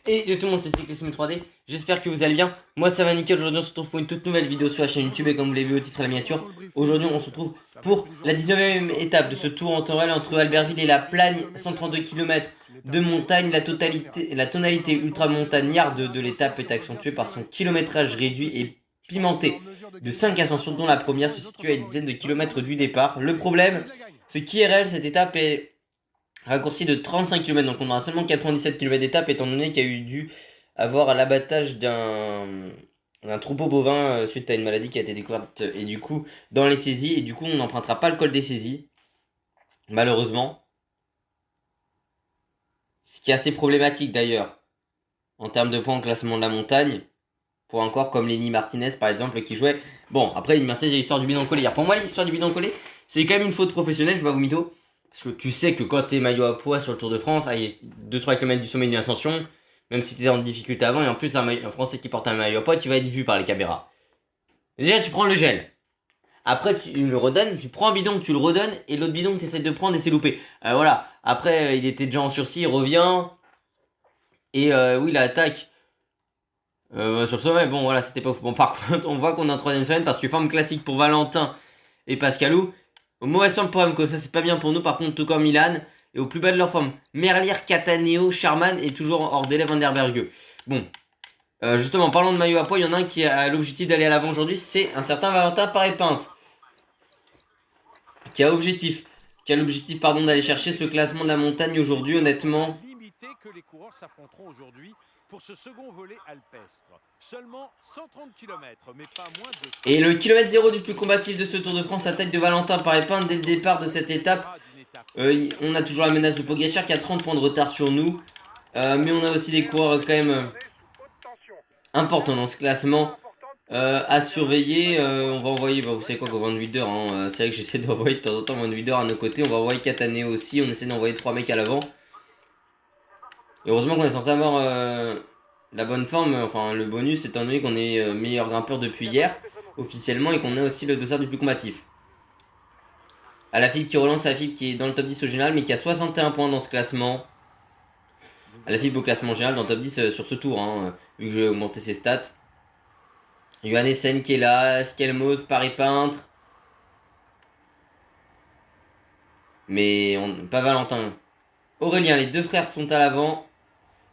Et de tout le monde, c'est Cyclisme 3D. J'espère que vous allez bien. Moi, ça va nickel. Aujourd'hui, on se retrouve pour une toute nouvelle vidéo sur la chaîne YouTube. Et comme vous l'avez vu au titre et la miniature, aujourd'hui, on se retrouve pour la 19e étape de ce tour en temps réel entre Albertville et la Plagne. 132 km de montagne. La tonalité ultra montagnarde de l'étape est accentuée par son kilométrage réduit et pimenté de 5 ascensions, dont la première se situe à une dizaine de kilomètres du départ. Le problème, c'est qu'IRL, cette étape est raccourci de 35 km, donc on aura seulement 97 km d'étape, étant donné qu'il y a eu dû avoir l'abattage d'un troupeau bovin suite à une maladie qui a été découverte, et du coup dans les saisies, et du coup on n'empruntera pas le col des saisies, malheureusement. Ce qui est assez problématique d'ailleurs, en termes de points en classement de la montagne, pour un corps comme Lenny Martinez par exemple qui jouait. Bon, après Lenny Martinez, il y a l'histoire du bidon collé. Pour moi, l'histoire du bidon collé, c'est quand même une faute professionnelle, je vais pas vous mytho. Parce que tu sais que quand t'es maillot à poids sur le Tour de France, à 2-3 km du sommet d'une ascension, même si t'es en difficulté avant, et en plus un Français qui porte un maillot à poids, tu vas être vu par les caméras. Déjà, tu prends le gel. Après, tu le redonnes, tu prends un bidon, tu le redonnes, et l'autre bidon que tu essaies de prendre et c'est loupé. Voilà. Après, il était déjà en sursis, il revient. Et oui, la attaque. Sur le sommet, bon voilà, c'était pas ouf. Bon, par contre, on voit qu'on est en troisième semaine parce que forme classique pour Valentin et Pascalou. Mauvais forme pour Remco, ça c'est pas bien pour nous. Par contre, tout comme Milan, et au plus bas de leur forme, Merlier, Cataneo, Charman et toujours hors délai Van der Berge. Bon, justement, parlons de maillot à poids, il y en a un qui a l'objectif d'aller à l'avant aujourd'hui, c'est un certain Valentin Paré-Pinte. Qui a l'objectif d'aller chercher ce classement de la montagne aujourd'hui, honnêtement. Que les coureurs s'affronteront aujourd'hui pour ce second volet alpestre. Seulement 130 km, mais pas moins de... Et le kilomètre 0 du plus combatif de ce Tour de France, attaque de Valentin Paré-Pinte dès le départ de cette étape. On a toujours la menace de Pogacar qui a 30 points de retard sur nous. Mais on a aussi des coureurs quand même importants dans ce classement à surveiller. On va envoyer, vous savez quoi, Van Wilder, hein, c'est vrai que j'essaie d'envoyer de temps en temps Van Wilder à nos côtés. On va envoyer Cataneo aussi, on essaie d'envoyer 3 mecs à l'avant. Et heureusement qu'on est censé avoir la bonne forme, enfin le bonus étant donné qu'on est meilleur grimpeur depuis hier, officiellement, et qu'on a aussi le dossard du plus combatif. À la FIB qui relance, la FIB qui est dans le top 10 au général, mais qui a 61 points dans ce classement. À la FIB au classement général, dans le top 10 sur ce tour, hein, vu que je vais augmenter ses stats. Johannessen qui est là, Skelmos, Paris-Peintre. Mais pas Valentin. Aurélien, les deux frères sont à l'avant.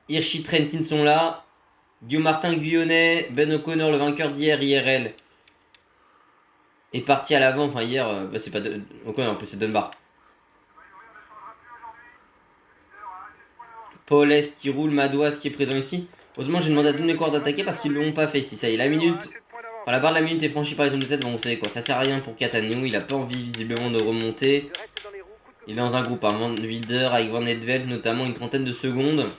Hirschi, Trentin sont là. Guillaume Martin, Guyonnet, Ben O'Connor, le vainqueur d'hier, IRL, est parti à l'avant. Enfin, hier, c'est pas O'Connor, en plus, c'est Dunbar. Paul Est qui roule, Madouas qui est présent ici. Heureusement, j'ai demandé à tous mes coureurs d'attaquer parce qu'ils ne l'ont pas fait ici. Ça y est, la minute. Enfin, la barre de la minute est franchie par les hommes de tête. Bon, vous savez quoi, ça sert à rien pour Cataneo. Il a pas envie, visiblement, de remonter. Il est dans un groupe, Van Wilder avec Van Edveld, notamment une trentaine de secondes.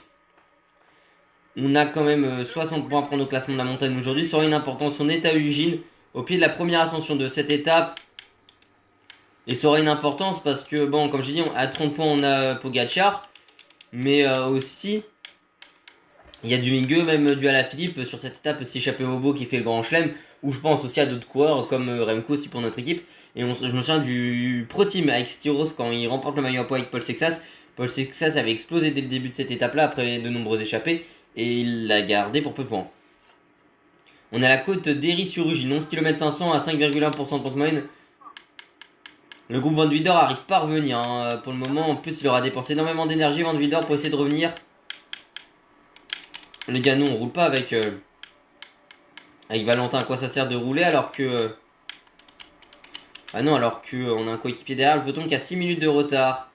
On a quand même 60 points à prendre au classement de la montagne aujourd'hui. Ça aura une importance. On est à Ugine, au pied de la première ascension de cette étape. Et ça aura une importance parce que, bon, comme j'ai dit, à 30 points, on a Pogacar. Mais aussi, il y a du Mingueux, même du Alaphilippe sur cette étape, s'échapper au beau qui fait le grand chelem. Ou je pense aussi à d'autres coureurs comme Remco aussi pour notre équipe. Et je me souviens du Pro Team avec Styros quand il remporte le maillot à poids avec Paul Sexas. Paul Sexas avait explosé dès le début de cette étape-là après de nombreux échappés. Et il l'a gardé pour peu de points. On a la côte d'Héry-sur-Ugine, 11 km 500 à 5,1% de pente moyenne. Le groupe Van Wilder arrive pas à revenir hein, pour le moment. En plus, il aura dépensé énormément d'énergie Van Wilder pour essayer de revenir. Les gars, nous on roule pas avec Valentin. À quoi ça sert de rouler alors que ah non, alors que on a un coéquipier derrière le peloton qui a 6 minutes de retard.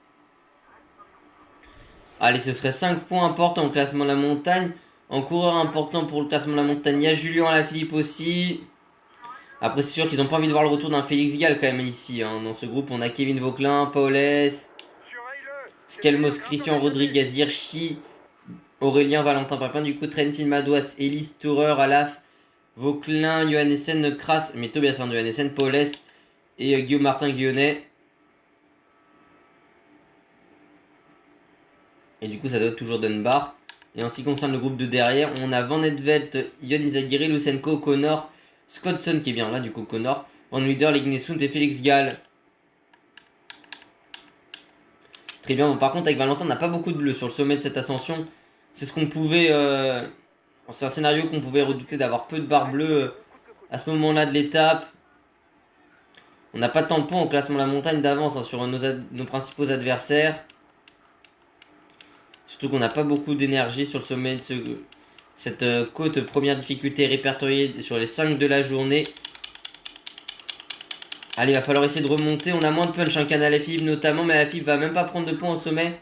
Allez, ce serait 5 points importants au classement de la montagne. En coureur important pour le classement de la montagne, il y a Julien Alaphilippe aussi. Après, c'est sûr qu'ils n'ont pas envie de voir le retour d'un Félix Gall quand même ici. Hein. Dans ce groupe, on a Kevin Vauclin, Paul S, Skelmos, Christian Rodriguez, Hirschi, Aurélien, Valentin Papin. Du coup, Trentin, Madouas, Elise, Tourer, Alaf, Vauclin, Johannessen, Kras, mais Tobias Johannessen, Paul S et Guillaume Martin Guyonnet. Et du coup, ça doit être toujours Dunbar. Et en ce qui concerne le groupe de derrière, on a Van Edveld, Yon Izagiri, Lusenko, Connor, Scottson qui est bien là, du coup, Connor, Van Wilder, Lignesund et Félix Gall. Très bien. Bon, par contre, avec Valentin, on n'a pas beaucoup de bleu sur le sommet de cette ascension. C'est ce qu'on pouvait... c'est un scénario qu'on pouvait redouter d'avoir peu de barres bleues à ce moment-là de l'étape. On n'a pas tant de points au classement de la montagne d'avance hein, sur nos principaux adversaires. Surtout qu'on n'a pas beaucoup d'énergie sur le sommet de cette côte première difficulté répertoriée sur les 5 de la journée. Allez, il va falloir essayer de remonter. On a moins de punch qu'un Alaphilippe notamment, mais Alaphilippe va même pas prendre de points au sommet.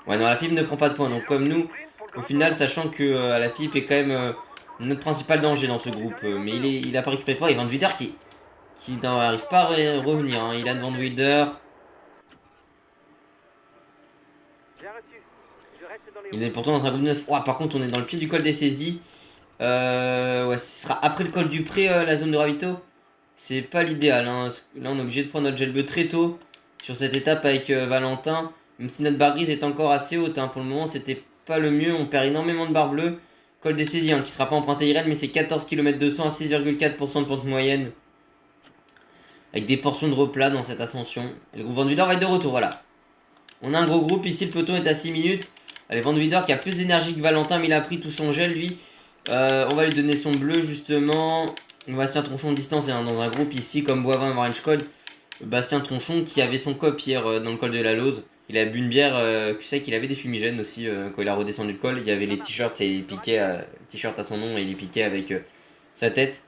Ouais, non, Alaphilippe ne prend pas de points. Donc comme nous, au final, sachant que Alaphilippe est quand même notre principal danger dans ce groupe. Mais il a pas récupéré de points. Et Van Wilder qui n'arrive pas à revenir. Hein. Ilan Van Wilder. Il est pourtant dans un groupe 9. Oh, par contre, on est dans le pied du col des saisies. Ouais, ce sera après le col du Pré, la zone de ravito. C'est pas l'idéal. Hein. Là, on est obligé de prendre notre gel bleu très tôt sur cette étape avec Valentin. Même si notre barre grise est encore assez haute. Hein. Pour le moment, c'était pas le mieux. On perd énormément de barre bleue. Col des saisies, hein, qui sera pas emprunté IRL, mais c'est 14 km 200 à 6,4% de pente moyenne. Avec des portions de replat dans cette ascension. Et le groupe Van Wilder va être de retour, voilà. On a un gros groupe. Ici, le peloton est à 6 minutes. Allez, Van Wilder qui a plus d'énergie que Valentin, mais il a pris tout son gel, lui. On va lui donner son bleu, justement. Bastien Tronchon de distance hein, dans un groupe ici, comme Boivin et Morenschkold. Bastien Tronchon qui avait son cop hier dans le col de la Lose. Il a bu une bière, tu sais qu'il avait des fumigènes aussi quand il a redescendu le col. Il y avait les t-shirts et il piquait, t-shirt à son nom et il les piquait avec sa tête.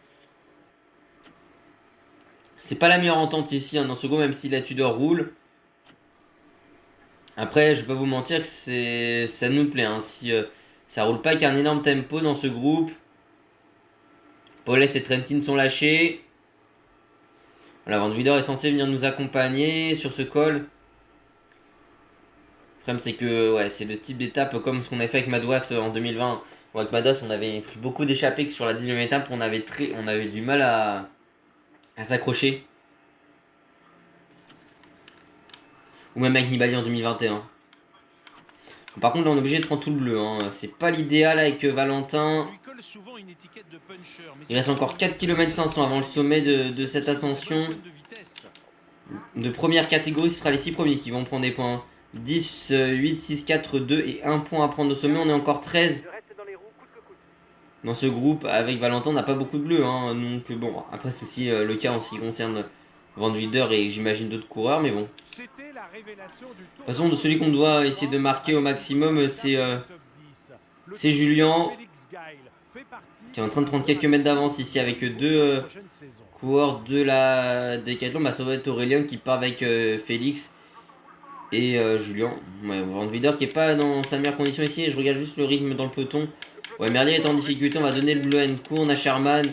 C'est pas la meilleure entente ici hein, dans ce groupe, même si la Tudor roule. Après, je vais pas vous mentir que ça nous plaît. Hein, si ça roule pas avec un énorme tempo dans ce groupe. Paulès et Trentin sont lâchés. Voilà, Van Wilder est censé venir nous accompagner sur ce col. Le problème c'est que ouais, c'est le type d'étape comme ce qu'on avait fait avec Madouas en 2020. Bon, avec Madouas, on avait pris beaucoup d'échappées que sur la 10e étape, on avait du mal à s'accrocher. Ou même avec Nibali en 2021. Par contre, là, on est obligé de prendre tout le bleu. Hein. C'est pas l'idéal avec Valentin. Il reste encore 4 km 500 avant le sommet de cette ascension. De première catégorie, ce sera les 6 premiers qui vont prendre des points. 10, 8, 6, 4, 2 et 1 point à prendre au sommet. On est encore 13 dans ce groupe. Avec Valentin, on n'a pas beaucoup de bleu. Hein. Donc bon, après c'est aussi le cas en ce qui concerne Van Wilder et j'imagine d'autres coureurs. Mais bon. De toute façon, de celui qu'on doit essayer de marquer au maximum, c'est Julien. Qui est en train de prendre quelques mètres d'avance ici avec deux coureurs de la Décathlon. Bah, ça doit être Aurélien qui part avec Félix et Julien. Ouais, Van Wilder qui est pas dans sa meilleure condition ici. Je regarde juste le rythme dans le peloton. Ouais, Merlier est en difficulté. On va donner le bleu à Enco. On a Sherman,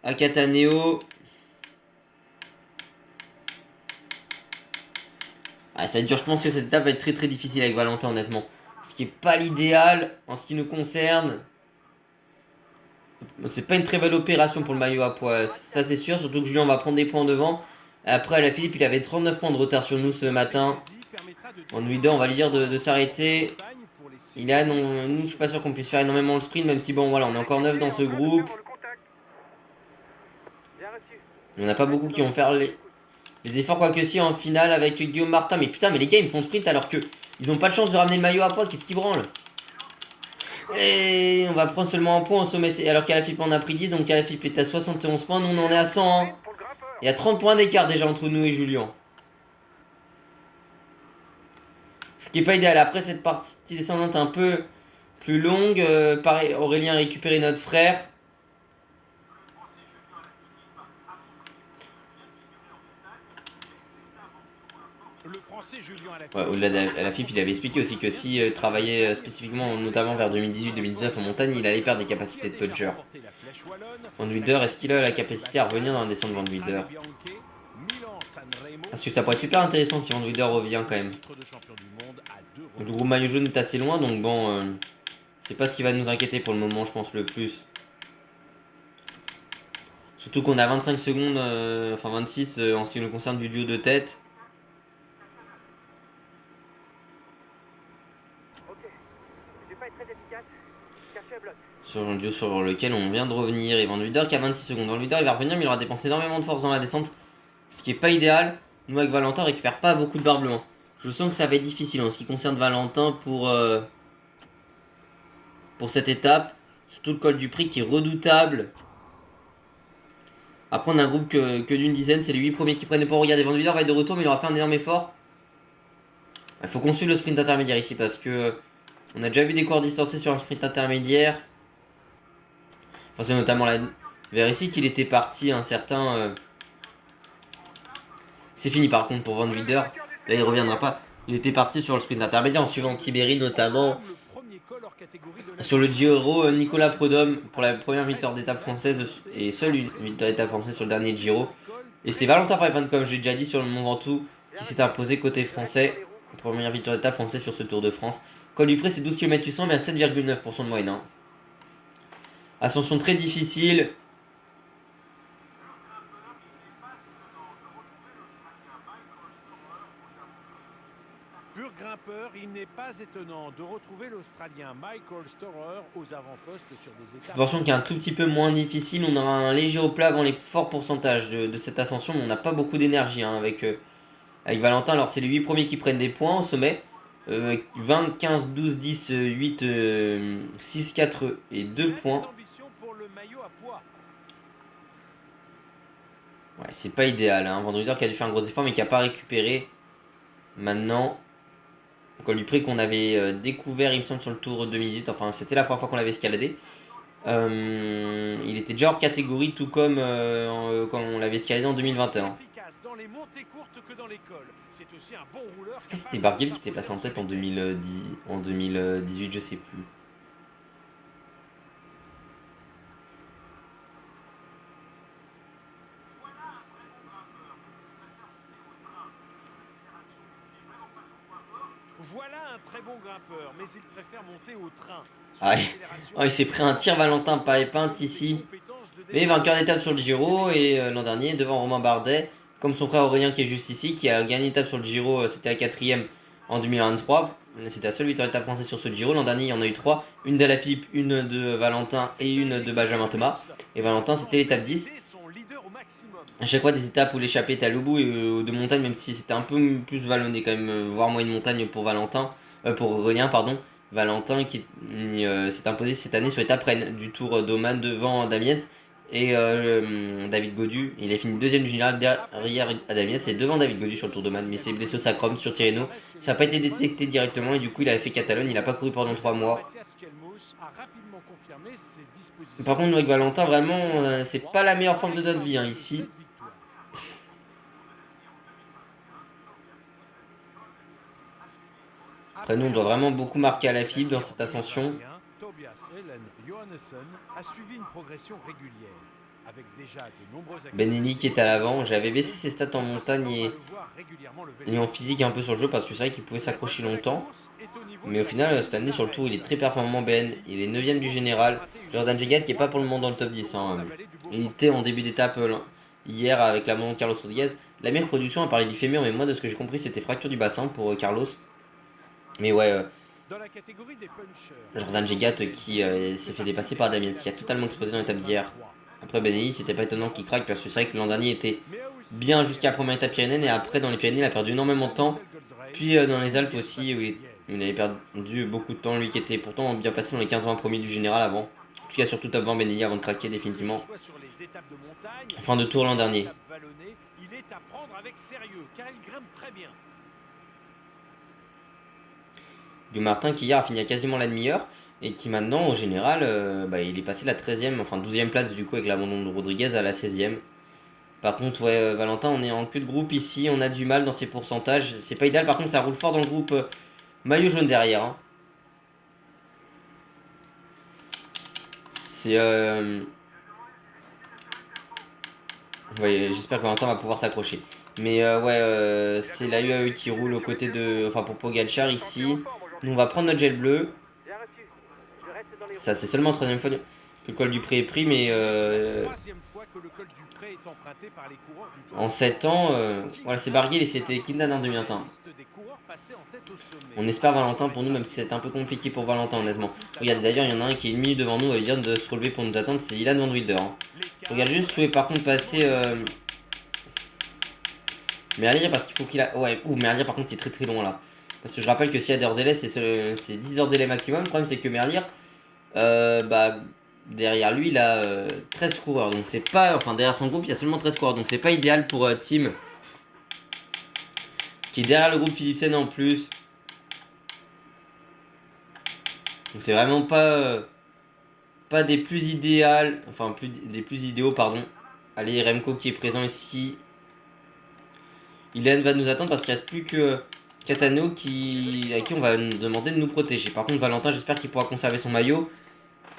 à Cataneo. Ah, ça va être dur. Je pense que cette étape va être très très difficile avec Valentin, honnêtement. Ce qui est pas l'idéal en ce qui nous concerne. C'est pas une très belle opération pour le maillot à poids, ça c'est sûr, surtout que Julien va prendre des points devant. Après, Alaphilippe, il avait 39 points de retard sur nous ce matin. Van Wilder, on va lui dire de s'arrêter. Il a, non, nous, je suis pas sûr qu'on puisse faire énormément le sprint, même si bon, voilà, on est encore 9 dans ce groupe. Il n'y en a pas beaucoup qui vont faire les efforts, quoique si en finale avec Guillaume Martin. Mais putain, mais les gars, ils me font sprint alors que ils n'ont pas de chance de ramener le maillot à poids, qu'est-ce qu'ils branlent? Et on va prendre seulement un point au sommet. Alors qu'Alaphilippe en a pris 10. Donc Alaphilippe est à 71 points. Nous on en est à 100. Hein. Il y a 30 points d'écart déjà entre nous et Julien. Ce qui est pas idéal. Après cette partie descendante un peu plus longue. Pareil, Aurélien a récupéré notre frère. Ouais, au-delà d'Alaphilippe, il avait expliqué aussi que s'il travaillait spécifiquement, notamment vers 2018-2019 en montagne, il allait perdre des capacités de puncher. Van Wilder, est-ce qu'il a la capacité à revenir dans la descente de Van Wilder? Parce que ça pourrait être super intéressant si Van Wilder revient quand même. Donc, le groupe maillot jaune est assez loin, donc bon, c'est pas ce qui va nous inquiéter pour le moment, je pense, le plus. Surtout qu'on a 25 secondes, enfin 26 en ce qui nous concerne du duo de tête. Sur le duo sur lequel on vient de revenir. Et Van Wilder qui a 26 secondes. Van Wilder il va revenir mais il aura dépensé énormément de force dans la descente. Ce qui est pas idéal. Nous avec Valentin on récupère pas beaucoup de barre bleue. Je sens que ça va être difficile en ce qui concerne Valentin pour cette étape. Surtout le col du Prix qui est redoutable. Après, on a un groupe que d'une dizaine. C'est les 8 premiers qui prennent des points. Regardez, Van Willer va être de retour, mais il aura fait un énorme effort. Il faut qu'on suive le sprint intermédiaire ici parce que on a déjà vu des coureurs distancés sur un sprint intermédiaire. Enfin, c'est notamment vers ici qu'il était parti un certain. C'est fini par contre pour Van Willer. Là, il reviendra pas. Il était parti sur le sprint intermédiaire en suivant Tiberi notamment. Sur le Giro, Nicolas Prudhomme pour la première victoire d'étape française et seule une victoire d'étape française sur le dernier Giro. Et c'est Valentin Pépin, comme je l'ai déjà dit, sur le Mont Ventoux qui s'est imposé côté français. Première victoire d'étape française sur ce Tour de France. Col du Pré, c'est 12 km 800 mais à 7,9% de moyenne. Hein. Ascension très difficile. Pur grimpeur, il n'est pas étonnant de retrouver l'Australien Michael Storer aux avant-postes sur des étapes. C'est portion qui est un tout petit peu moins difficile. On aura un léger haut plat avant les forts pourcentages de cette ascension, mais on n'a pas beaucoup d'énergie hein, avec Valentin. Alors c'est les 8 premiers qui prennent des points au sommet. 20, 15, 12, 10, 8, 6, 4 et 2 points. Ouais, c'est pas idéal. Hein. Van der Weyden qui a dû faire un gros effort mais qui n'a pas récupéré. Maintenant, col du Pré qu'on avait découvert, il me semble, sur le Tour 2018. Enfin, c'était la première fois qu'on l'avait escaladé. Il était déjà hors catégorie, tout comme quand on l'avait escaladé en 2021. Est-ce que c'était Barguil qui était passé en tête en 2018, je sais plus. Voilà un très bon grimpeur, mais il préfère monter au train. Ah, il s'est pris un tir Valentin Pépin ici. Mais vainqueur d'étape sur le Giro et l'an dernier devant Romain Bardet, comme son frère Aurélien qui est juste ici, qui a gagné l'étape sur le Giro, c'était la 4ème en 2023. C'était la seule victoire d'étape française sur ce Giro. L'an dernier, il y en a eu 3. Une d'Alaphilippe, une de Valentin et une de Benjamin Thomas. Et Valentin, c'était l'étape 10. À chaque fois, des étapes où l'échappée était à l'oubou et de montagne, même si c'était un peu plus vallonné quand même, voire moins une montagne pour pour Aurélien, pardon. Valentin qui s'est imposé cette année sur l'étape reine du Tour d'Oman devant Damiens et David Gaudu. Il a fini deuxième du général derrière Damiens et devant David Gaudu sur le Tour d'Oman, mais c'est blessé au sacrum sur Tirreno. Ça n'a pas été détecté directement et du coup il a fait Catalogne, il n'a pas couru pendant 3 mois. Par contre avec Valentin vraiment c'est pas la meilleure forme de notre vie hein, ici. Après nous on doit vraiment beaucoup marquer à la fibre dans cette ascension. Benelli qui est à l'avant. J'avais baissé ses stats en montagne et en physique un peu sur le jeu parce que c'est vrai qu'il pouvait s'accrocher longtemps. Mais au final, cette année sur le tour, il est très performant Ben. Il est 9ème du général. Jordan Jegat qui est pas pour le moment dans le top 10. Hein. Il était en début d'étape hier avec l'abandon de Carlos Rodriguez. La meilleure production a parlé du fémur, mais moi de ce que j'ai compris c'était fracture du bassin pour Carlos. Mais ouais, Jordan Jegat qui s'est fait dépasser par Damiens, qui a totalement explosé dans l'étape d'hier. Après Benelli, c'était pas étonnant qu'il craque parce que c'est vrai que l'an dernier était bien jusqu'à la première étape pyrénéenne et après dans les Pyrénées il a perdu énormément de temps. Puis dans les Alpes aussi où il avait perdu beaucoup de temps, lui qui était pourtant bien placé dans les 15-20 premiers du général avant. En tout cas surtout top 20 Benelli avant de craquer définitivement. Fin de tour l'an dernier. Du Martin qui hier a fini à quasiment la demi-heure et qui maintenant au général il est passé la 13ème, enfin 12ème place du coup avec l'abandon de Rodriguez à la 16ème. Par contre ouais Valentin on est en cul de groupe ici, on a du mal dans ses pourcentages, c'est pas idéal, par contre ça roule fort dans le groupe maillot jaune derrière. Hein. C'est ouais, j'espère que Valentin va pouvoir s'accrocher. Mais c'est la UAE qui roule aux côtés de. Enfin pour Pogacar ici. Nous on va prendre notre gel bleu. Ça c'est seulement la 3ème fois que le col du Pré est pris, mais en 7 ans, voilà c'est Barguil et c'était Kindan en 2021. On espère Valentin pour nous, même si c'est un peu compliqué pour Valentin honnêtement. Regardez d'ailleurs il y en a un qui est une minute devant nous, il vient de se relever pour nous attendre, c'est Ilan Van Wilder. Hein. Regarde juste, je pouvais par contre passer Merlier parce qu'il faut qu'il a... Ouais, Merlier par contre il est très très loin là. Parce que je rappelle que s'il y a des heures délai, c'est 10 heures délai maximum. Le problème c'est que Merlier, bah, derrière lui il a 13 coureurs. Donc c'est pas... Enfin derrière son groupe il y a seulement 13 coureurs. Donc c'est pas idéal pour Team. Qui est derrière le groupe Philipsen en plus. Donc c'est vraiment pas des plus idéales. Enfin des plus idéaux pardon. Allez Remco qui est présent ici. Ilan va nous attendre parce qu'il ne reste plus que Catano à qui on va nous demander de nous protéger. Par contre, Valentin, j'espère qu'il pourra conserver son maillot.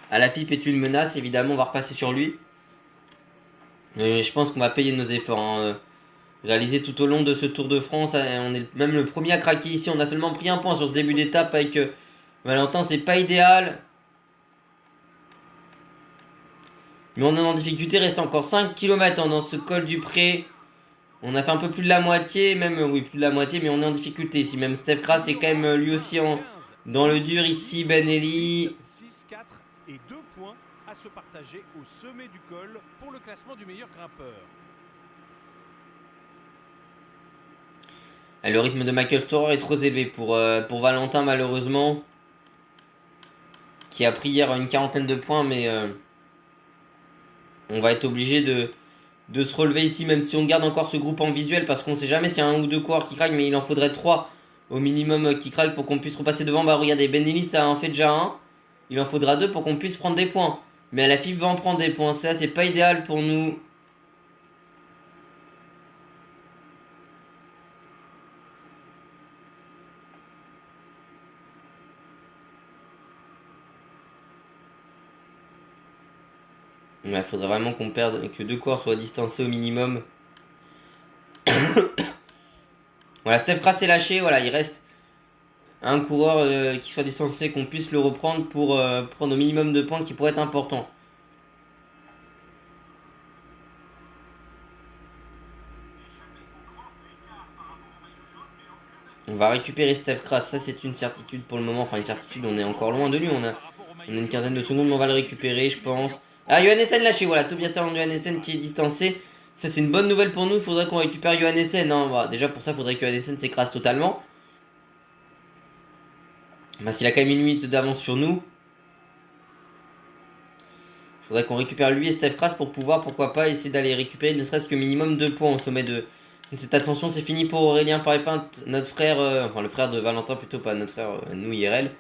Alaphilippe est une menace, évidemment, on va repasser sur lui. Mais je pense qu'on va payer nos efforts. Hein. Réalisés tout au long de ce Tour de France, on est même le premier à craquer ici. On a seulement pris un point sur ce début d'étape avec Valentin, c'est pas idéal. Mais on est en difficulté, il reste encore 5 km dans ce col du Pré. On a fait un peu plus de la moitié, même, oui, plus de la moitié, mais on est en difficulté ici. Même Steph Kras est quand même lui aussi dans le dur ici. Ben Eli. 6-4 et 2 points à se partager au sommet du col pour le classement du meilleur grimpeur. Et le rythme de Michael Storer est trop élevé pour Valentin, malheureusement. Qui a pris hier une quarantaine de points, mais on va être obligé de se relever ici, même si on garde encore ce groupe en visuel, parce qu'on sait jamais s'il y a un ou deux coureurs qui craquent, mais il en faudrait 3 au minimum qui craquent pour qu'on puisse repasser devant. Bah regardez, Ben Eli ça en fait déjà un, il en faudra 2 pour qu'on puisse prendre des points. Mais Alaphilippe va en prendre des points, ça c'est pas idéal pour nous. Il faudrait vraiment qu'on perde, que 2 coureurs soient distancés au minimum. Voilà, Steph Kras est lâché, voilà, il reste un coureur qui soit distancé, qu'on puisse le reprendre pour prendre au minimum de points qui pourrait être important. On va récupérer Steph Kras, ça c'est une certitude pour le moment. Enfin une certitude, on est encore loin de lui, on a une quinzaine de secondes, mais on va le récupérer je pense. Ah, Johannessen lâché, voilà, Tobias Johannessen qui est distancé. Ça c'est une bonne nouvelle pour nous, il faudrait qu'on récupère Johannessen. Hein. Bah, déjà pour ça, il faudrait que Johannessen s'écrase totalement. Bah, s'il a quand même une minute d'avance sur nous. Il faudrait qu'on récupère lui et Steph Kras pour pouvoir, pourquoi pas, essayer d'aller récupérer ne serait-ce que minimum 2 points au sommet de cette ascension. C'est fini pour Aurélien Paré-Pinte, notre frère, enfin le frère de Valentin plutôt, pas notre frère, nous IRL.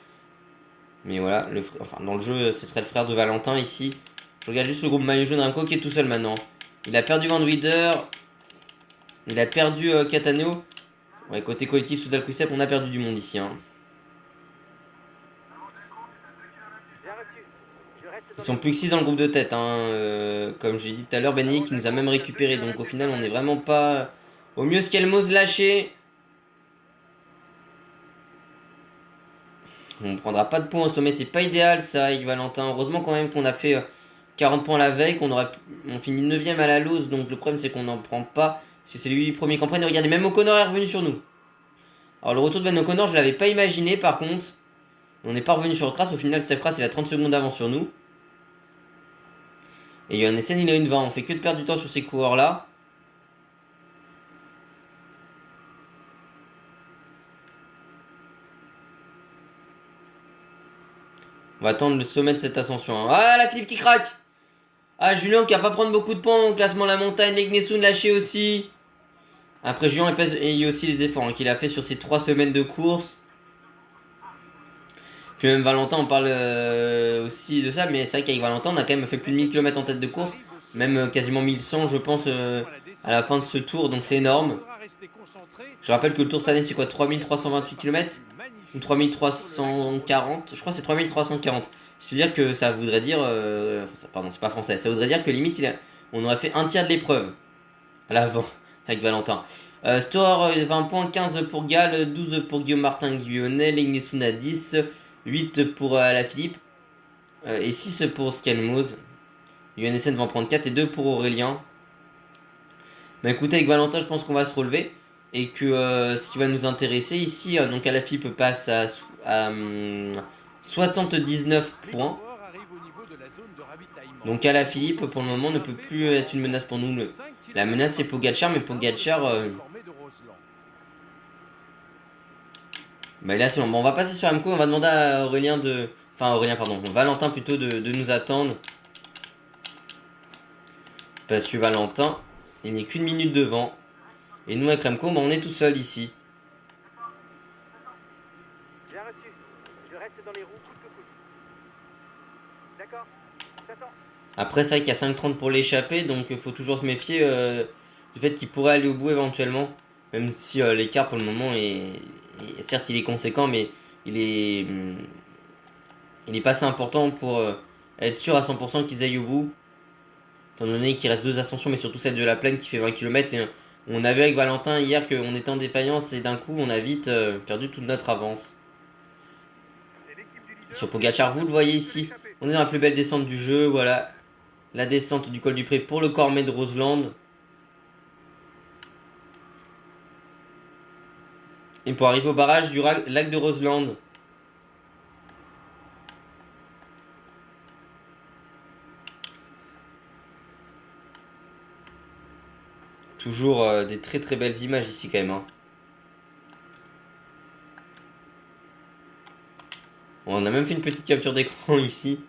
Mais voilà, enfin dans le jeu, ce serait le frère de Valentin ici. Je regarde juste le groupe maillot jaune, Remco qui est tout seul maintenant. Il a perdu Van Wider. Il a perdu Catano. Ouais, côté collectif, sous Dalquicep, on a perdu du monde ici. Hein. Ils sont plus que 6 dans le groupe de tête. Hein. Comme j'ai dit tout à l'heure, Benny qui nous a même récupéré. Donc au final, on n'est vraiment pas... Au mieux, Skelmos lâché. On ne prendra pas de points au sommet. C'est pas idéal ça avec Valentin. Heureusement quand même qu'on a fait 40 points la veille. On finit 9ème à la lose. Donc le problème, c'est qu'on n'en prend pas. Parce que c'est lui le premier qu'on prenne. Regardez, même O'Connor est revenu sur nous. Alors le retour de Ben O'Connor, je l'avais pas imaginé par contre. On n'est pas revenu sur Kras. Au final, Steph Kras, il a 30 secondes d'avance sur nous. Et Johannessen, il a une 20. On fait que de perdre du temps sur ces coureurs-là. On va attendre le sommet de cette ascension. Hein. Ah, la Philippe qui craque. Ah, Julien qui va pas prendre beaucoup de points au classement de la montagne. Legnessoun lâché aussi. Après, Julien, il y a aussi les efforts hein, qu'il a fait sur ces 3 semaines de course. Puis même Valentin, on parle aussi de ça. Mais c'est vrai qu'avec Valentin, on a quand même fait plus de 1000 km en tête de course. Même quasiment 1100, je pense, à la fin de ce tour. Donc c'est énorme. Je rappelle que le tour cette année, c'est quoi 3328 km ou 3340? Je crois que c'est 3340. C'est-à-dire que ça voudrait dire... pardon, c'est pas français. Ça voudrait dire que limite, on aurait fait un tiers de l'épreuve. À l'avant, avec Valentin. Store 20 points, 15 pour Gall, 12 pour Guillaume Martin Guillonnet, Legnessoun à 10, 8 pour Alaphilippe et 6 pour Skelmos. Johannessen va en prendre 4 et 2 pour Aurélien. Bah écoutez, avec Valentin, je pense qu'on va se relever. Et que ce qui va nous intéresser ici, donc Alaphilippe passe à 79 points. Donc Alaphilippe, pour le moment, ne peut plus être une menace pour nous. La menace, c'est Pogacar, mais Pogacar, Bah là c'est bon. Bon, on va passer sur Amco, on va demander à Aurélien de... Enfin Aurélien pardon, Valentin plutôt de nous attendre. Parce que Valentin, il n'est qu'une minute devant. Et nous avec Remco, bah, on est tout seul ici. Bien reçu. Je reste dans les roues coûte que coûte. D'accord. J'attends. Après c'est vrai qu'il y a 5,30 pour l'échapper, donc il faut toujours se méfier du fait qu'il pourrait aller au bout éventuellement. Même si l'écart pour le moment certes il est conséquent, mais il est... il est pas assez important pour être sûr à 100% qu'ils aillent au bout. Étant donné qu'il reste 2 ascensions, mais surtout celle de la plaine qui fait 20 km. Et on a vu avec Valentin hier qu'on était en défaillance et d'un coup on a vite perdu toute notre avance. Sur Pogacar, vous le voyez ici, on est dans la plus belle descente du jeu. Voilà, la descente du col du Pré pour le Cormet de Roseland. Et pour arriver au barrage du lac de Roseland. Toujours des très très belles images ici quand même. Hein. On a même fait une petite capture d'écran ici.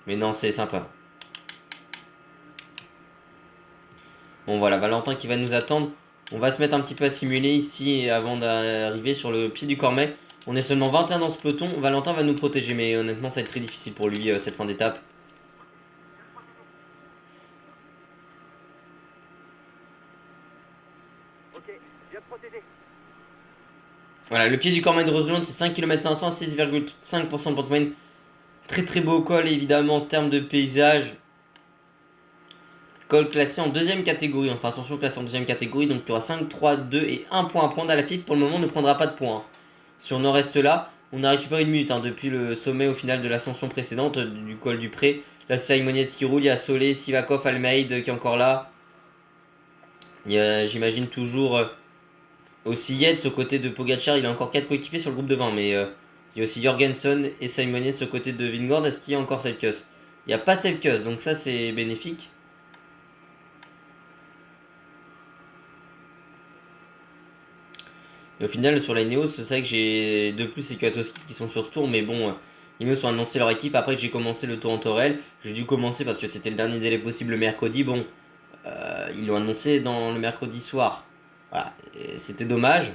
Mais non, c'est sympa. Bon voilà, Valentin qui va nous attendre. On va se mettre un petit peu à simuler ici avant d'arriver sur le pied du Cormet. On est seulement 21 dans ce peloton. Valentin va nous protéger, mais honnêtement ça va être très difficile pour lui cette fin d'étape. Ok, bien protégé. Voilà, le pied du Cormet de Roseland, c'est 5 km 500, 6,5% de pente moyenne. Très très beau col évidemment en termes de paysage. Col classé en deuxième catégorie, enfin ascension classée en deuxième catégorie, donc tu auras 5, 3, 2 et 1 point à prendre. À la FIP pour le moment ne prendra pas de points. Si on en reste là, on a récupéré une minute depuis le sommet au final de l'ascension précédente du col du Pré. Là c'est Simonietz qui roule, il y a Solé, Sivakov, Almeida qui est encore là. Il y a j'imagine toujours aussi Yates au côté de Pogacar, il a encore 4 coéquipiers sur le groupe de 20, mais il y a aussi Jorgensen et Simonietz au côté de Vingord. Est-ce qu'il y a encore Sepkus? Il n'y a pas Sepkus, donc ça c'est bénéfique. Et au final, sur la Ineos, c'est vrai que j'ai de plus et Kwiatkowski qui sont sur ce tour, mais bon, Ineos ont annoncé leur équipe. Après que j'ai commencé le tour en Torel, j'ai dû commencer parce que c'était le dernier délai possible le mercredi. Bon, ils l'ont annoncé dans le mercredi soir. Voilà, c'était dommage.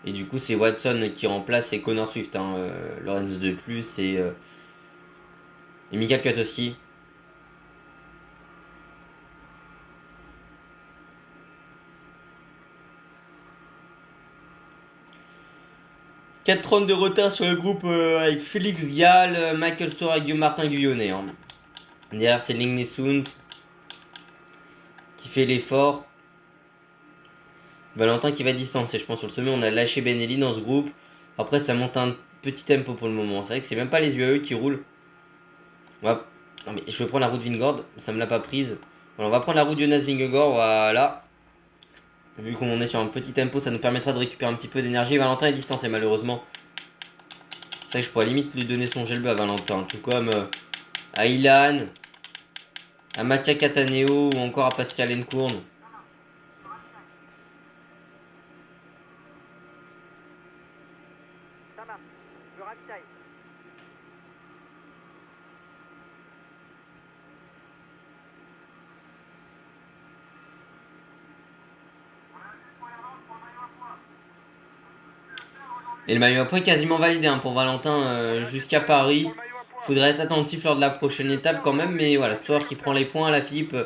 Et du coup, c'est Watson qui remplace et Connor Swift, Lorenz de plus et Mika Kwiatkowski. 4,30 de retard sur le groupe avec Félix Gall, Michael Storer et Guillaume Martin Guyonnet. Hein. Derrière, c'est Lingnesund qui fait l'effort. Valentin qui va distancer. Je pense sur le sommet, on a lâché Benelli dans ce groupe. Après, ça monte un petit tempo pour le moment. C'est vrai que c'est même pas les UAE qui roulent. Ouais. Non, mais je vais prendre la route Vingord. Ça me l'a pas prise. Voilà, on va prendre la route Jonas Vingegaard. Voilà. Vu qu'on est sur un petit tempo, ça nous permettra de récupérer un petit peu d'énergie. Valentin est distancé malheureusement. C'est vrai que je pourrais limite lui donner son gel bleu à Valentin. Tout comme à Ilan, à Mattia Cataneo ou encore à Pascal Encourne. Ça marche. Je ravitaille. Et le maillot à points est quasiment validé pour Valentin jusqu'à Paris. Faudrait être attentif lors de la prochaine étape quand même. Mais voilà, Stewart qui prend les points. Lafilippe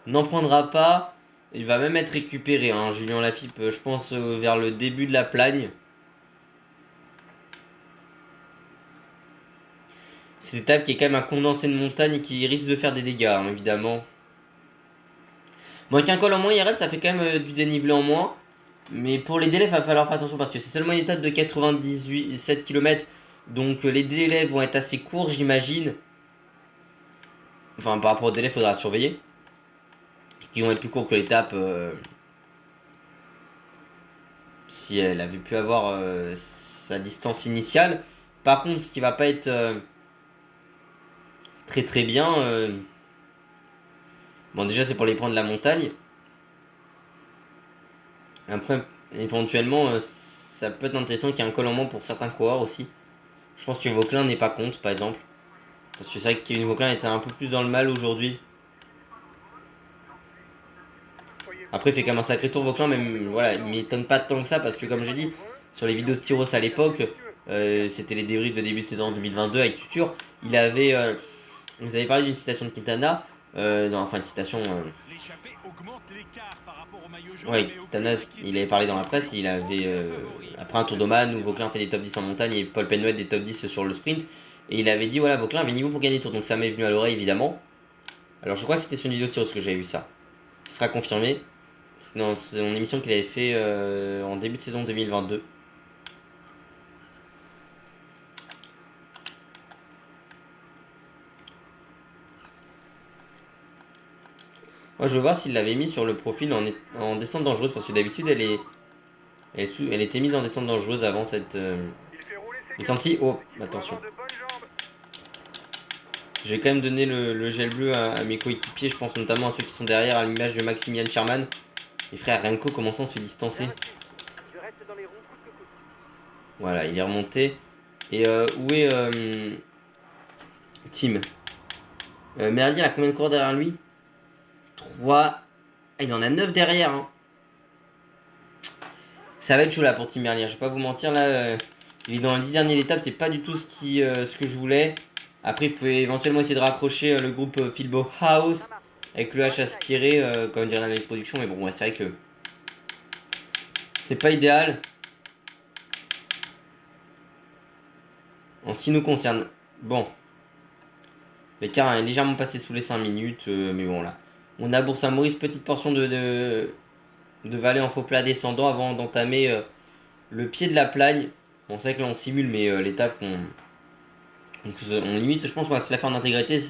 n'en prendra pas. Il va même être récupéré. Julien Lafilippe, je pense, vers le début de la plagne. Cette étape qui est quand même un condensé de montagne et qui risque de faire des dégâts, évidemment. Bon, avec un col en moins IRL, ça fait quand même du dénivelé en moins. Mais pour les délais, il va falloir faire attention parce que c'est seulement une étape de 97 km. Donc les délais vont être assez courts, j'imagine. Enfin, par rapport aux délais, il faudra surveiller. Qui vont être plus courts que l'étape. Si elle avait pu avoir sa distance initiale. Par contre, ce qui va pas être très très bien. Bon, déjà, c'est pour les points de la montagne. Après, éventuellement, ça peut être intéressant qu'il y ait un col en moins pour certains coureurs aussi. Je pense que Vauclin n'est pas contre, par exemple. Parce que c'est vrai que Kevin Vauclin était un peu plus dans le mal aujourd'hui. Après, il fait quand même un sacré tour Vauclin, même voilà, il m'étonne pas tant que ça parce que, comme j'ai dit, sur les vidéos de Tyros à l'époque, c'était les débriefs de début de saison 2022 avec Tutur. Ils avaient parlé d'une citation de Quintana, non, enfin une citation. L'échappée augmente l'écart par rapport au maillot jaune, Ouais, mais Quintana, aucune il avait parlé dans la presse, il avait après un tour d'Oman où Vauclin fait des top 10 en montagne et Paul Penouet des top 10 sur le sprint. Et il avait dit voilà, Vauclin avait niveau pour gagner le tour, donc ça m'est venu à l'oreille évidemment. Alors je crois que c'était sur une vidéo Tyros que j'avais vu ça. Ce sera confirmé. C'est dans son émission qu'il avait fait en début de saison 2022. Moi je veux voir s'il l'avait mis sur le profil en descente dangereuse parce que d'habitude elle était mise en descente dangereuse avant cette descente-ci. Oh, attention. Je vais quand même donner le gel bleu à mes coéquipiers, je pense notamment à ceux qui sont derrière, à l'image de Maximilian Sherman. Les frères Remco commençant à se distancer. Je reste dans les roues coûte que coûte. Voilà, il est remonté. Et où est Tim Merlier a combien de coureurs derrière lui 3. Ah, il en a 9 derrière. Hein. Ça va être chaud là pour Tim Merlier. Je vais pas vous mentir là. Il est dans les 10 derniers d'étape. C'est pas du tout ce que je voulais. Après, il pouvait éventuellement essayer de raccrocher le groupe Philbo House avec le H aspiré, comme dirait la même production. Mais bon, ouais, c'est vrai que c'est pas idéal. En ce qui nous concerne. Bon. L'écart est légèrement passé sous les 5 minutes. Mais bon, là. On a Bourg-Saint-Maurice, petite portion de vallée en faux plat descendant avant d'entamer le pied de la plagne. Bon, c'est vrai que là on simule, mais l'étape on limite. Je pense qu'on va se la faire en intégralité.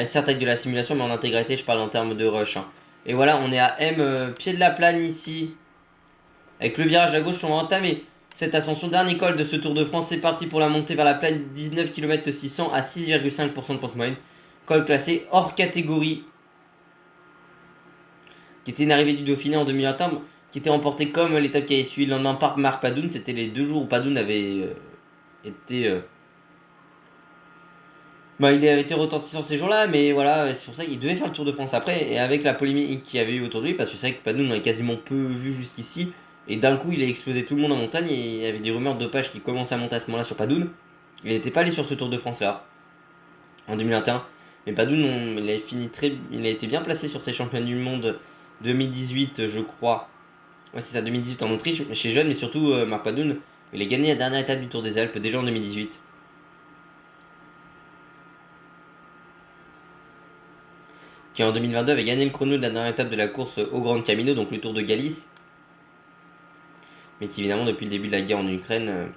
Certes avec de la simulation, mais en intégralité, je parle en termes de rush. Hein. Et voilà, on est à M, pied de la plagne ici. Avec le virage à gauche, on va entamer cette ascension. Dernier col de ce Tour de France. C'est parti pour la montée vers la plaine. 19 km 600 à 6,5% de pente moyenne. Col classé hors catégorie. Qui était une arrivée du Dauphiné en 2021, qui était remporté comme l'étape qui avait suivi le lendemain par Marc Padoun. C'était les 2 jours où Padoun avait été. Il avait été retentissant ces jours-là, mais voilà, c'est pour ça qu'il devait faire le Tour de France après. Et avec la polémique qu'il y avait eu autour de lui, parce que c'est vrai que Padoun, on avait quasiment peu vu jusqu'ici. Et d'un coup, il a explosé tout le monde en montagne. Et il y avait des rumeurs de dopage qui commençaient à monter à ce moment-là sur Padoun. Il n'était pas allé sur ce Tour de France-là, en 2021. Mais Padoun, il a été bien placé sur ses championnats du monde 2018, je crois. Ouais, c'est ça, 2018 en Autriche, chez Jeune, mais surtout Marc Padoun. Il a gagné la dernière étape du Tour des Alpes, déjà en 2018. Qui en 2022 avait gagné le chrono de la dernière étape de la course au Grand Camino, donc le Tour de Galice. Mais qui évidemment, depuis le début de la guerre en Ukraine,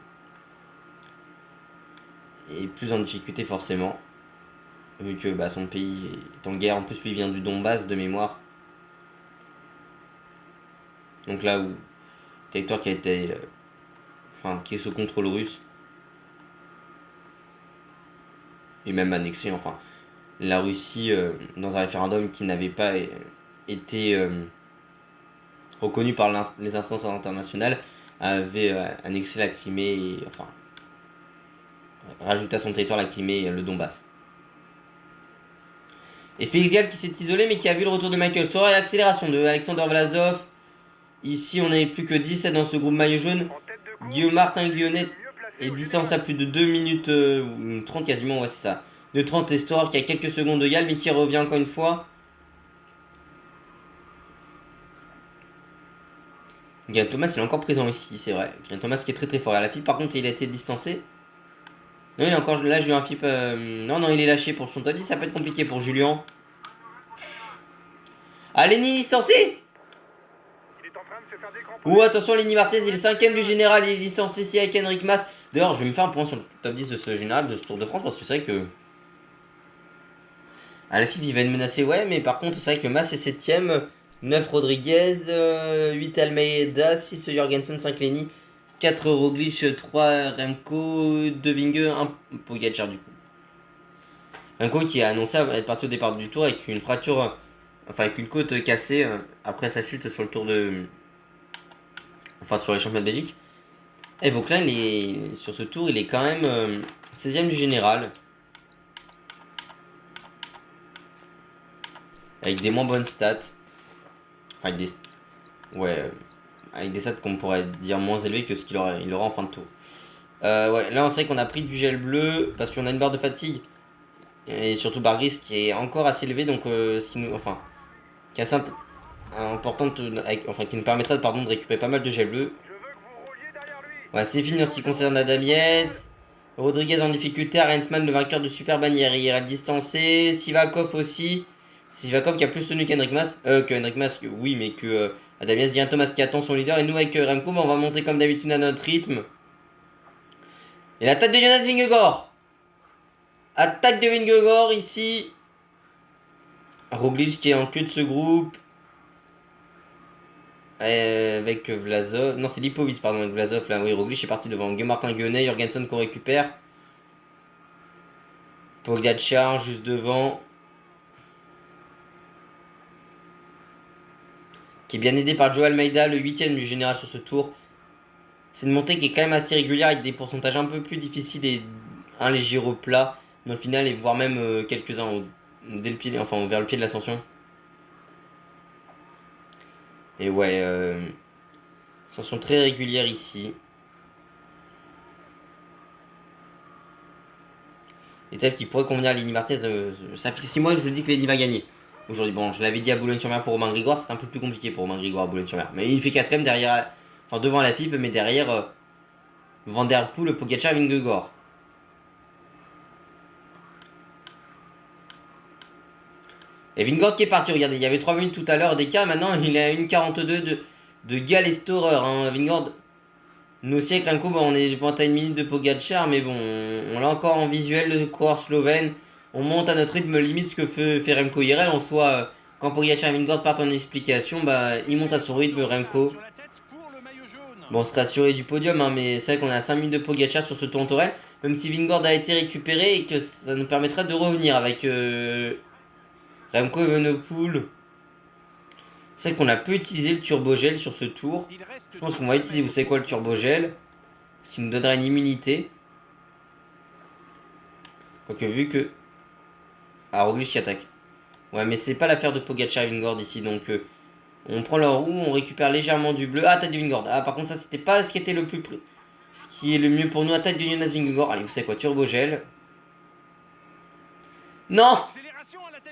est plus en difficulté forcément. Vu que son pays est en guerre, en plus lui vient du Donbass de mémoire. Donc là où territoire qui a été qui est sous contrôle russe et même annexé, enfin la Russie dans un référendum qui n'avait pas été reconnu par les instances internationales avait annexé la Crimée et rajouté à son territoire la Crimée et le Donbass. Et Félix Gall qui s'est isolé mais qui a vu le retour de Michael Sora et accélération de Alexander Vlasov. Ici, on n'avait plus que 17 dans ce groupe maillot jaune. Guillaume Martin Guillonnet est distance à plus de 2 minutes 30 quasiment, ouais c'est ça. De 30 Estor qui a quelques secondes de Gall mais qui revient encore une fois. Geraint Thomas il est encore présent ici, c'est vrai. Geraint Thomas qui est très très fort. À la FIP par contre il a été distancé. Non il est encore là, j'ai eu un FIP. Non il est lâché pour son top 10, ça peut être compliqué pour Julien. Allez Lenny distancé. Oh attention Lenny Martez, il est 5ème du général, il est distancé ici avec Henrik Mas. D'ailleurs je vais me faire un point sur le top 10 de ce général, de ce Tour de France, parce que c'est vrai que à la FIB il va être menacé, ouais, mais par contre c'est vrai que Mas est 7ème, 9 Rodriguez, 8 Almeida, 6 Jorgensen, 5 Lenny, 4 Roglic, 3 Remco, 2 Vinge, 1 Pogacar du coup. Remco qui a annoncé être parti au départ du tour avec une fracture, avec une côte cassée après sa chute sur le tour de... sur les championnats de Belgique. Et Vauclin, il est, sur ce tour, il est quand même 16ème du général. Avec des moins bonnes stats. Enfin, avec des... Ouais, avec des stats qu'on pourrait dire moins élevés que ce qu'il aurait, il aura en fin de tour. Ouais, là, on sait qu'on a pris du gel bleu parce qu'on a une barre de fatigue. Et surtout Bargris qui est encore assez élevé, donc ce qui nous... Enfin, qui est assez importante, enfin, qui nous permettra pardon, de récupérer pas mal de gel bleu. Je veux que vous rouliez derrière lui. Ouais, c'est fini en ce qui concerne Adam Yates. Rodriguez en difficulté, Arensman le vainqueur de Super Bannière, il ira distancer. Sivakov aussi. Sivakov qui a plus tenu qu'Hendrik Mas. Que Mas, oui, mais que Adam Yates, Diane Thomas qui attend son leader. Et nous avec Remco, on va monter comme d'habitude à notre rythme. Et l'attaque de Jonas Vingegaard. Attaque de Vingegaard ici. Roglic qui est en queue de ce groupe. Avec Vlasov. Non, c'est Lipovic, pardon, avec Vlasov. Là, oui, Roglic est parti devant. Martin Guenet, Jorgensen qu'on récupère. Pogacar juste devant. Qui est bien aidé par Joe Almeida, le 8ème du général sur ce tour. C'est une montée qui est quand même assez régulière avec des pourcentages un peu plus difficiles et un léger replat dans le final et voire même quelques-uns dès le pied, enfin vers le pied de l'ascension. Et ouais, ascension très régulière ici. Étape qui pourrait convenir à Lenny Martinez. Ça fait 6 mois que je dis que Lenny va gagner. Aujourd'hui, bon, je l'avais dit à Boulogne-sur-Mer pour Romain Grégoire, c'est un peu plus compliqué pour Romain Grégoire à Boulogne-sur-Mer. Mais il fait 4ème derrière, enfin devant la FIP, mais derrière Van Der Poel, Pogacar, Vingegaard. Et Vingegaard qui est parti, regardez, il y avait 3 minutes tout à l'heure d'écart, maintenant il est à 1,42 de Gall Storer. Hein. Vingegaard, nous aussi avec Remco, on est à 1 minute de Pogacar, mais bon, on l'a encore en visuel, le coureur slovène. On monte à notre rythme limite ce que fait Remco IRL. En soit, quand Pogacar et Vingegaard partent en explication, bah, il monte à son rythme Remco. Bon, on sera assuré du podium, hein, mais c'est vrai qu'on est à 5 minutes de Pogacar sur ce tour en Torel. Même si Vingegaard a été récupéré et que ça nous permettra de revenir avec Remco Evenepoel. C'est vrai qu'on a peu utilisé le turbogel sur ce tour. Je pense qu'on va utiliser, vous savez quoi, le turbogel. Ce qui nous donnera une immunité. Quoique vu que... Ah, Roglic qui attaque. Ouais, mais c'est pas l'affaire de Pogacar et Vingegaard ici, donc... on prend leur roue, on récupère légèrement du bleu. Ah, attaque de Vingegaard. Ah, par contre, ça, c'était pas ce qui était le plus... Ce qui est le mieux pour nous. Attaque de Jonas Vingegaard. Allez, vous savez quoi, turbogel. Non!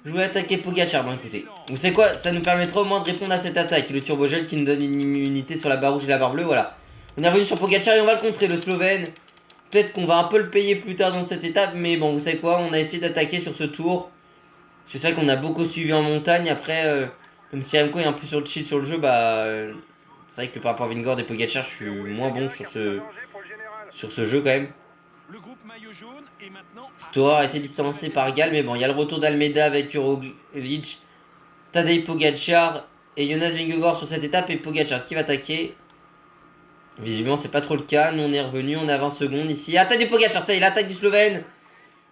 Je voulais attaquer Pogacar. Bon, écoutez. Vous savez quoi, ça nous permettra au moins de répondre à cette attaque. Le turbogel qui nous donne une immunité sur la barre rouge et la barre bleue, voilà. On est revenu sur Pogacar et on va le contrer, le Slovène. Peut-être qu'on va un peu le payer plus tard dans cette étape, mais bon, vous savez quoi, on a essayé d'attaquer sur ce tour. C'est vrai qu'on a beaucoup suivi en montagne. Après, même si Remco est un peu sur le chill sur le jeu, bah... c'est vrai que par rapport à Vingegaard et Pogacar, je suis moins bon sur ce jeu quand même. Storer a été distancé par Gall, mais bon, il y a le retour d'Almeida avec Roglic, Tadej Pogacar et Jonas Vingegaard sur cette étape et Pogacar qui va attaquer. Visiblement, c'est pas trop le cas. Nous, on est revenu, on est à 20 secondes ici. Attaque du Pogacar, ça y est, l'attaque du Slovène.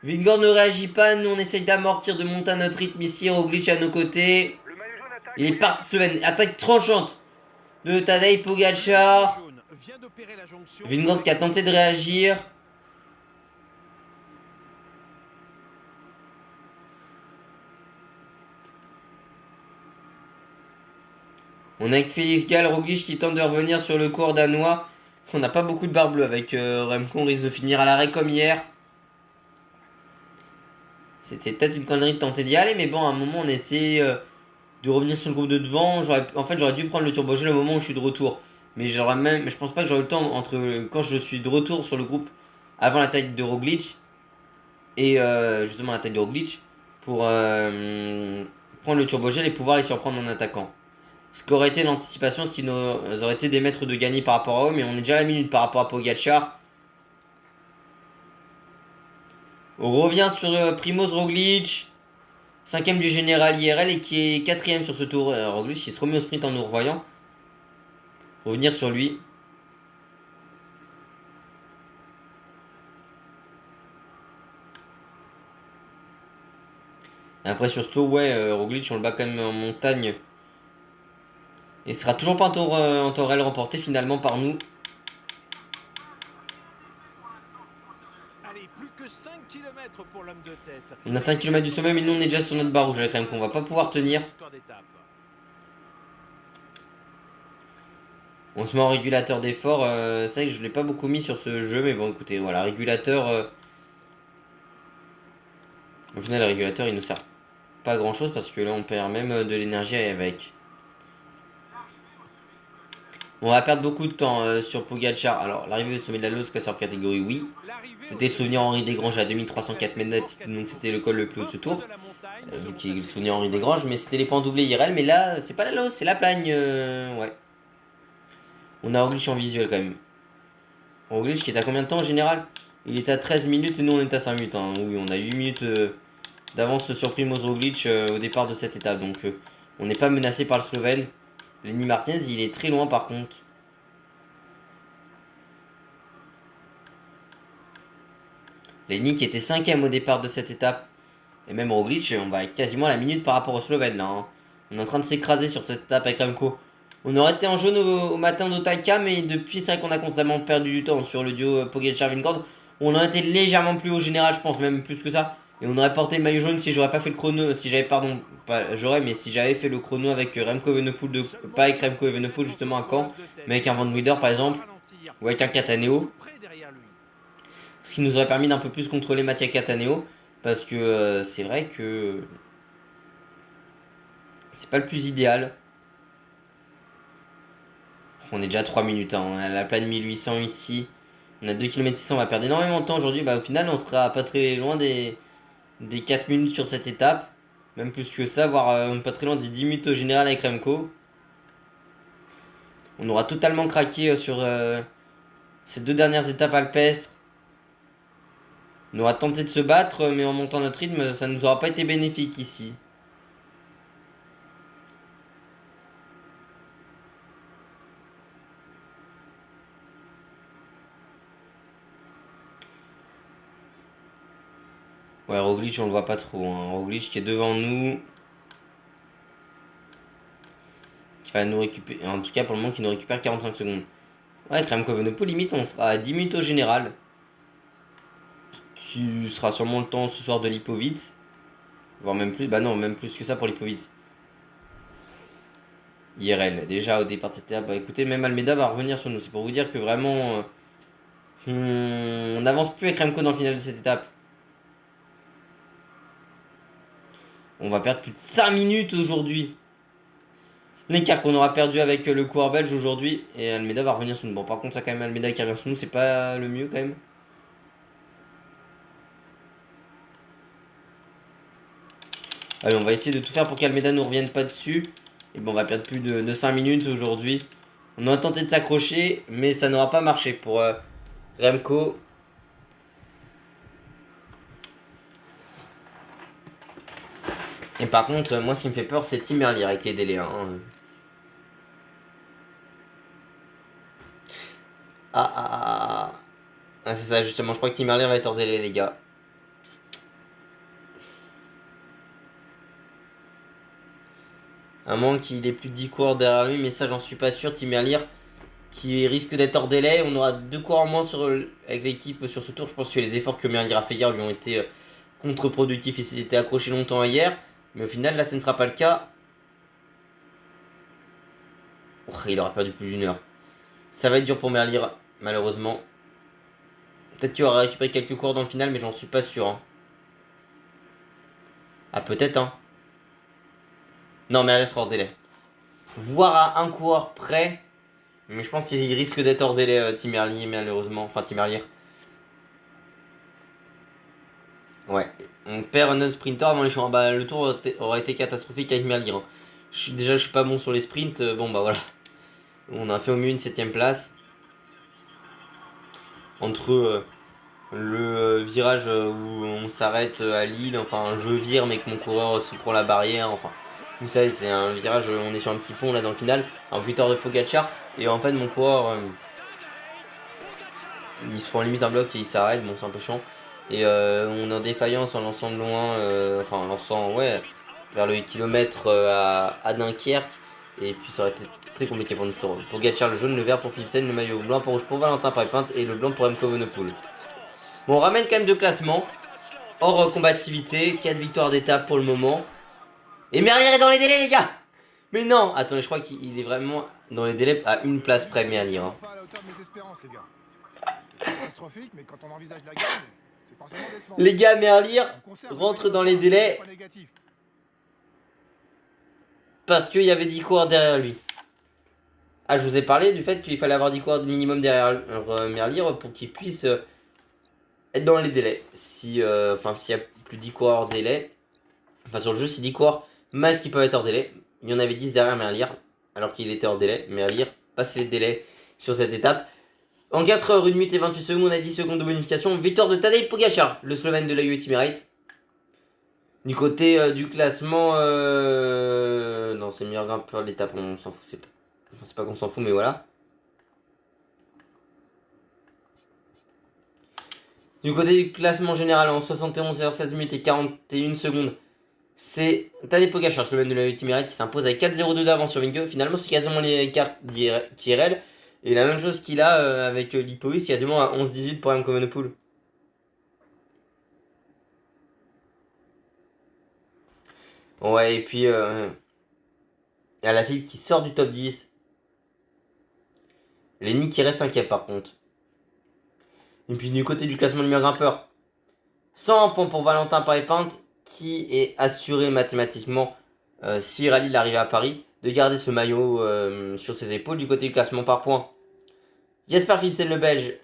Vingegaard ne réagit pas, nous on essaye d'amortir, de monter à notre rythme ici, Roglic à nos côtés. Il est parti Slovène, attaque tranchante de Tadej Pogacar. Vingegaard qui a tenté de réagir. On a avec Félix Gall, Roglic qui tente de revenir sur le cours danois. On n'a pas beaucoup de barre bleue avec Remco, on risque de finir à l'arrêt comme hier. C'était peut-être une connerie de tenter d'y aller, mais bon, à un moment, on a essayé de revenir sur le groupe de devant. En fait, j'aurais dû prendre le turbogel au moment où je suis de retour. Mais je pense pas que j'aurais eu le temps entre quand je suis de retour sur le groupe avant l'attaque de Roglic et justement l'attaque de Roglic pour prendre le turbogel et pouvoir les surprendre en attaquant. Ce qu'aurait été l'anticipation, ce qui nous aurait été des mètres de gagner par rapport à eux, mais on est déjà à la minute par rapport à Pogacar. On revient sur Primoz Roglic, 5ème du général IRL et qui est 4ème sur ce tour. Roglic il se remet au sprint en nous revoyant. Revenir sur lui. Et après sur ce tour, ouais, Roglic on le bat quand même en montagne. Et ce sera toujours pas en Torel remporté finalement par nous. km pour l'homme de tête. On a 5 km du sommet, mais nous on est déjà sur notre barre rouge avec Remco. On va pas pouvoir tenir. On se met en régulateur d'effort. C'est vrai que je l'ai pas beaucoup mis sur ce jeu, mais bon, écoutez, voilà, régulateur. Au final, le régulateur il nous sert pas grand chose parce que là on perd même de l'énergie avec. On va perdre beaucoup de temps sur Pogacar. Alors, l'arrivée au sommet de la Lose, classeur catégorie, oui. C'était Souvenir Henri Desgranges à 2304 mètres net, donc c'était le col le plus haut de ce tour. Vu qu'il est le Souvenir Henri Desgranges, mais c'était les points doublés IRL. Mais là, c'est pas la Lose, c'est la Plagne. Ouais. On a Roglic en visuel quand même. Roglic qui est à combien de temps en général? Il est à 13 minutes et nous on est à 5 minutes. Hein. Oui, on a 8 minutes d'avance sur Primož Roglic au départ de cette étape. Donc on n'est pas menacé par le Slovène. Lenny Martinez, il est très loin par contre. Lenny qui était 5ème au départ de cette étape. Et même Roglic, on va quasiment à la minute par rapport au Slovène là. Hein. On est en train de s'écraser sur cette étape avec Remco. On aurait été en jaune au matin d'Otaka, mais depuis c'est vrai qu'on a constamment perdu du temps sur le duo Pogacar-Vingegaard. On aurait été légèrement plus haut général, je pense, même plus que ça. Et on aurait porté le maillot jaune si j'aurais pas fait le chrono, si j'avais, pardon, pas j'aurais, mais si j'avais fait le chrono avec Remco Evenepoel, pas avec Remco Evenepoel justement à Caen, mais avec un Van Wilder par exemple, ou avec un Cataneo. Ce qui nous aurait permis d'un peu plus contrôler Mattia Cataneo, parce que c'est vrai que c'est pas le plus idéal. On est déjà à 3 minutes, hein. On a la Plagne 1800 ici. On a 2 km 600, on va perdre énormément de temps aujourd'hui. Bah, au final, on sera pas très loin des 4 minutes sur cette étape. Même plus que ça, voire pas très loin des 10 minutes au général avec Remco. On aura totalement craqué sur ces 2 dernières étapes alpestres. On aura tenté de se battre, mais en montant notre rythme, ça ne nous aura pas été bénéfique ici. Ouais, Roglic, on le voit pas trop. Hein. Roglic qui est devant nous. Qui va nous récupérer. En tout cas, pour le moment, qui nous récupère 45 secondes. Ouais, Remco Evenepoel, limite, on sera à 10 minutes au général. Qui sera sûrement le temps ce soir de Lipovic. Voire même plus. Bah non, même plus que ça pour Lipovic. IRL. Déjà au départ de cette étape. Bah écoutez, même Almeida va revenir sur nous. C'est pour vous dire que vraiment. On n'avance plus avec Remco dans le final de cette étape. On va perdre plus de 5 minutes aujourd'hui. L'écart qu'on aura perdu avec le coureur belge aujourd'hui. Et Almeida va revenir sur nous. Bon, par contre, ça quand même Almeida qui revient sur nous, c'est pas le mieux quand même. Allez, on va essayer de tout faire pour qu'Almeida ne revienne pas dessus. Et bon, on va perdre plus de 5 minutes aujourd'hui. On a tenté de s'accrocher, mais ça n'aura pas marché pour Remco. Et par contre, moi, ce qui me fait peur, c'est Tim Merlier avec les délais. Hein. Ah, c'est ça, justement. Je crois que Tim Merlier va être hors délai, les gars. À moins qu'il ait plus de 10 coureurs derrière lui, mais ça, j'en suis pas sûr. Tim Merlier qui risque d'être hors délai. On aura 2 coureurs en moins avec l'équipe sur ce tour. Je pense que les efforts que Merlier a fait hier lui ont été contre-productifs. Il s'était accroché longtemps hier. Mais au final, là, ce ne sera pas le cas. Oh, il aura perdu plus d'1 heure. Ça va être dur pour Merlier, malheureusement. Peut-être qu'il aura récupéré quelques coureurs dans le final, mais j'en suis pas sûr. Hein. Ah, peut-être, hein. Non, Merlier sera hors délai. Voire à un coureur près. Mais je pense qu'il risque d'être hors délai, Tim Merlier, malheureusement. Enfin, Tim Merlier. Ouais. On perd notre sprinter avant les champs. Bah, le tour aurait été catastrophique avec Merlier. Hein. Déjà, je suis pas bon sur les sprints. Bon, bah voilà. On a fait au mieux une 7ème place. Entre le virage où on s'arrête à Lille, enfin je vire mais que mon coureur se prend la barrière, enfin vous savez c'est un virage, on est sur un petit pont là dans le final, un victoire de Pogacar et en fait mon coureur il se prend limite un bloc et il s'arrête, bon c'est un peu chiant et on est en défaillance en lançant de loin, enfin en lançant ouais vers le kilomètre à Dunkerque et puis ça aurait été très compliqué pour nous. Pogacar le jaune, le vert pour Philipsen, le maillot blanc pour rouge pour Valentin Paripinte et le blanc pour Remco Evenepoel. Bon, on ramène quand même 2 classements. hors combativité, 4 victoires d'étape pour le moment. Et Merlier est dans les délais, les gars. Mais non, attendez, je crois qu'il est vraiment dans les délais à une place près, Merlier. Hein. Pas à la hauteur de mes espérances, les gars. Catastrophique, mais quand on envisage la gagne, c'est forcément décevant. Les gars, Merlier On conserve rentre dans les délais pas négatif. parce qu'il y avait 10 coureurs derrière lui. Ah, je vous ai parlé du fait qu'il fallait avoir 10 coureurs minimum derrière Merlier pour qu'il puisse être dans les délais. Si, enfin, s'il y a plus 10 coureurs hors délai, enfin sur le jeu, si 10 coureurs max qui peuvent être hors délai, il y en avait 10 derrière Merlier, alors qu'il était hors délai. Merlier passe les délais sur cette étape. En 4 heures, 1 minute et 28 secondes, on a 10 secondes de bonification. Victoire de Tadej Pogacar, le Slovène de la UAE Emirates. Du côté du classement, non, c'est le meilleur grimpeur de l'étape, on s'en fout, c'est pas qu'on s'en fout, mais voilà. Du côté du classement général, en 71 heures, 16 minutes et 41 secondes, c'est Tadej Pogacar, le Slovène de la UAE Emirates, qui s'impose avec 4,02 d'avance sur Vingegaard. Finalement, c'est quasiment les cartes d'IRL. Et la même chose qu'il a avec Lipovic, quasiment à 11-18 pour Remco Evenepoel. Ouais, et puis il y a la Philippe qui sort du top 10. Lenny qui reste 5ème par contre. Et puis du côté du classement du meilleur grimpeur, 100 points pour Valentin Paris-Pinte, qui est assuré mathématiquement, si Rally l'arrive à Paris, de garder ce maillot sur ses épaules. Du côté du classement par points, Jasper Philipsen, le Belge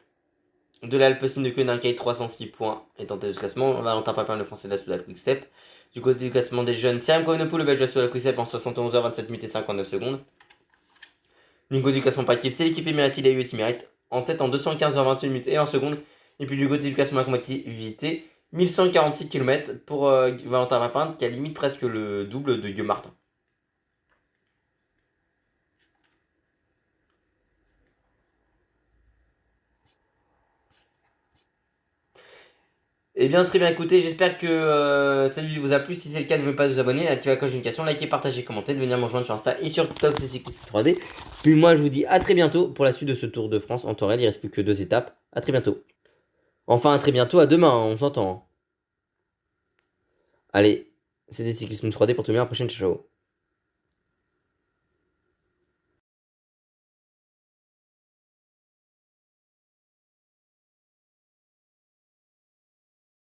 de l'Alpecin de Koenig, 306 points, est en tête de ce classement. Valentin Paris-Pinte, le Français de la Soudal Quick Step. Du côté du classement des jeunes, c'est Remco Evenepoel, le Belge de la Soudal Quick Step, en 71 heures, 27 minutes et 59 secondes. Du côté du classement par équipe, c'est l'équipe Emirati, la UAE Emirates, en tête en 215 heures, 21 minutes et 1 secondes. Et puis du côté du classement à combativité, 1146 km pour Valentin Paris-Pinte, qui a limite presque le double de Guillaume Martin. Eh bien, très bien, écoutez, j'espère que cette vidéo vous a plu. Si c'est le cas, n'oubliez pas de vous abonner, activer la cloche de notification, liker, partager, commenter, de venir me rejoindre sur Insta et sur TikTok, c'est Cyclisme 3D. Puis moi, je vous dis à très bientôt pour la suite de ce Tour de France en temps réel. Il ne reste plus que 2 étapes. À très bientôt. Enfin, à très bientôt, à demain, on s'entend. Allez, c'était Cyclisme 3D pour tout le monde, à la prochaine, ciao.